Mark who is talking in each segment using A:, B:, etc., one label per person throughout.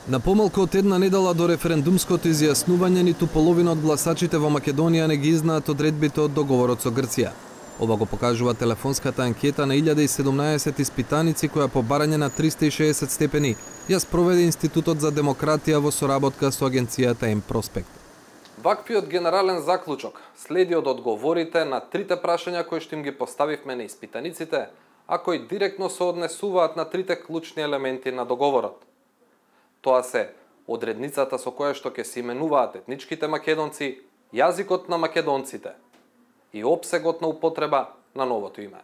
A: На помалку од една недела до референдумското изјаснување ниту половина од гласачите во Македонија не ги знаат одредбите од договорот со Грција. Ова го покажува телефонската анкета на 1017 испитаници која по барање на 360 степени ја спроведе Институтот за демократија во соработка со агенцијата М-Проспект. Ваквиот генерален заклучок следи од одговорите на трите прашања кои што им ги поставивме на испитаниците, а кои директно се однесуваат на трите клучни елементи на договорот. Тоа се одредницата со која што ќе се именуваат етничките македонци, јазикот на македонците и опсегот на употреба на новото име.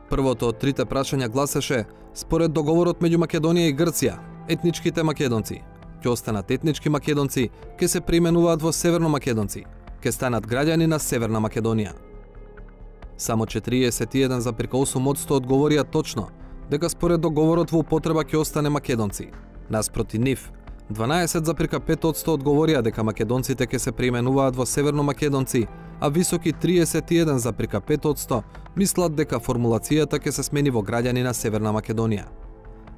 A: Првото од трите прашања гласеше: според договорот меѓу Македонија и Грција, етничките македонци ќе останат етнички македонци, ќе се преименуваат во северно македонци, ќе станат граѓани на Северна Македонија. Само 41,8% одговорија точно дека според договорот во употреба ќе остане македонци. Наспроти нив, 12,5% одговорија дека македонците ќе се преименуваат во северно македонци, а високи 31,5% мислат дека формулацијата ќе се смени во граѓани на Северна Македонија.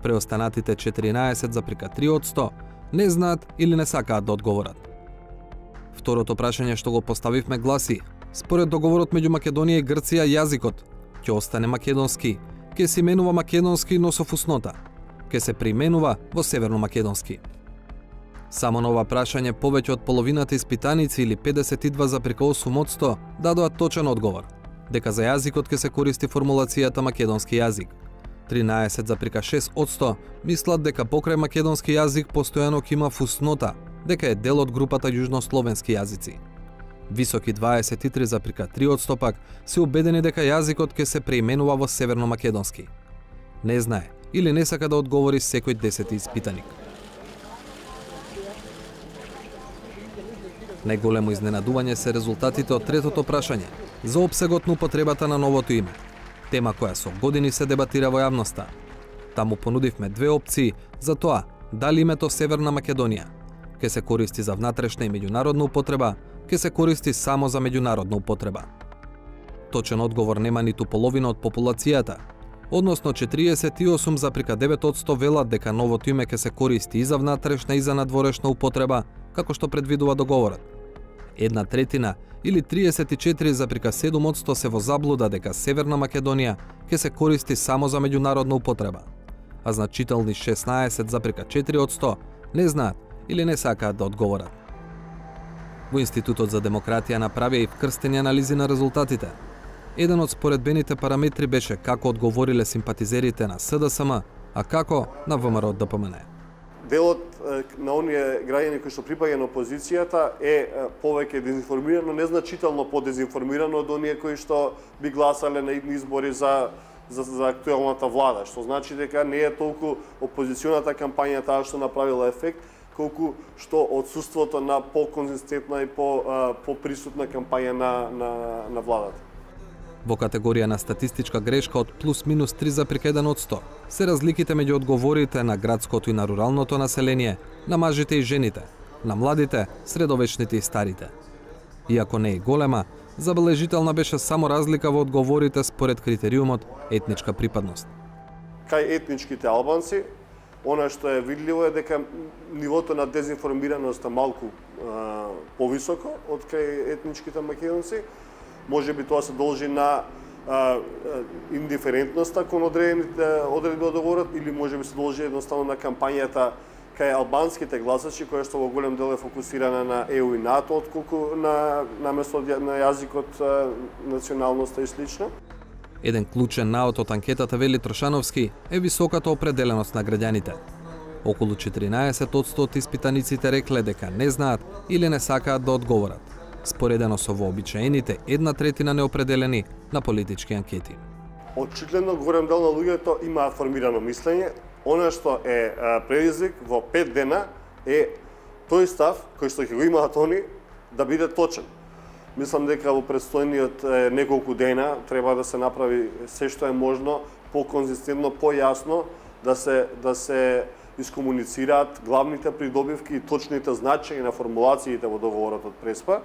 A: Преостанатите 14,3% не знаат или не сакаат да одговорат. Второто прашање што го поставивме гласи: според договорот меѓу Македонија и Грција, јазикот ќе остане македонски, ќе се именува македонски, но со фуснота, ќе се преименува во северно македонски. Само на ова прашање повеќе од половината испитаници или 52,8% дадоа точен одговор, дека за јазикот ќе се користи формулацијата македонски јазик. 13,6% мислат дека покрај македонски јазик постојано ќе има фуснота, дека е дел од групата јужнословенски јазици. Високи 23,3% пак се убедени дека јазикот ќе се преименува во северно македонски. Не знае или не сака да одговори секој 10 испитаник. Најголемо изненадување се резултатите од третото прашање за опсегот на употребата на новото име, тема која со години се дебатира во јавноста. Таму понудивме две опции за тоа дали името Северна Македонија ќе се користи за внатрешна и меѓународна употреба, ќе се користи само за меѓународна употреба. Точен одговор нема ниту половина од популацијата, односно 48,9% велат дека новото име ќе се користи и за внатрешна и за надворешна употреба, како што предвидува договорот. 1/3 или 34,7% се во заблуда дека Северна Македонија ќе се користи само за меѓународна употреба, а значителни 16,4% не знаат или не сакаат да одговорат. Во Институтот за демократија направија и вкрстени анализи на резултатите. Еден од споредбените параметри беше како одговориле симпатизерите на СДСМ, а како на ВМРО-ДПМН.
B: Делот на оние граѓани кои што припаѓа на опозицијата е повеќе дезинформирано, незначително подезинформирано од оние кои што би гласале на избори за актуелната влада, што значи дека не е толку опозиционата кампања таа што направила ефект, колку што отсуството на по-конзистентна и по-присутна кампања на владата.
A: Во категорија на статистичка грешка од плюс-минус 3,1% се разликите меѓу одговорите на градското и на руралното население, на мажите и жените, на младите, средовечните и старите. Иако не е голема, забележителна беше само разлика во одговорите според критериумот етничка припадност.
B: Кај етничките албанци, она што е видливо е дека нивото на дезинформираност е малку повисоко од кај етничките македонци. Може би тоа се должи на индиферентноста кон одредби од договорот, или може би се должи едноставно на кампањата кај албанските гласачи, која што во голем дел е фокусирана на ЕУ и НАТО, отколку на место на јазикот, националноста и слично.
A: Еден клучен наод од анкетата, вели Трошановски, е високата определеност на граѓаните. Околу 14% од испитаниците рекле дека не знаат или не сакаат да одговорат, споредено со вообичаените 1/3 неопределени на политички анкети.
B: Очигледно голем дел на луѓето имаат формирано мислење. Она што е предизвик во 5 дена е тој став кој што ќе го имаат они да биде точен. Мислам дека во предстојниот неколку дена треба да се направи се што е можно по-конзистентно, по-јасно да се искомуницираат главните придобивки и точните значења на формулациите во договорот од Преспа,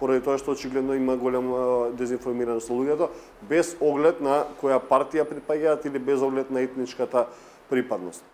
B: поради тоа што очигледно има голема дезинформираност на луѓето, без оглед на која партија припаѓаат или без оглед на етничката припадност.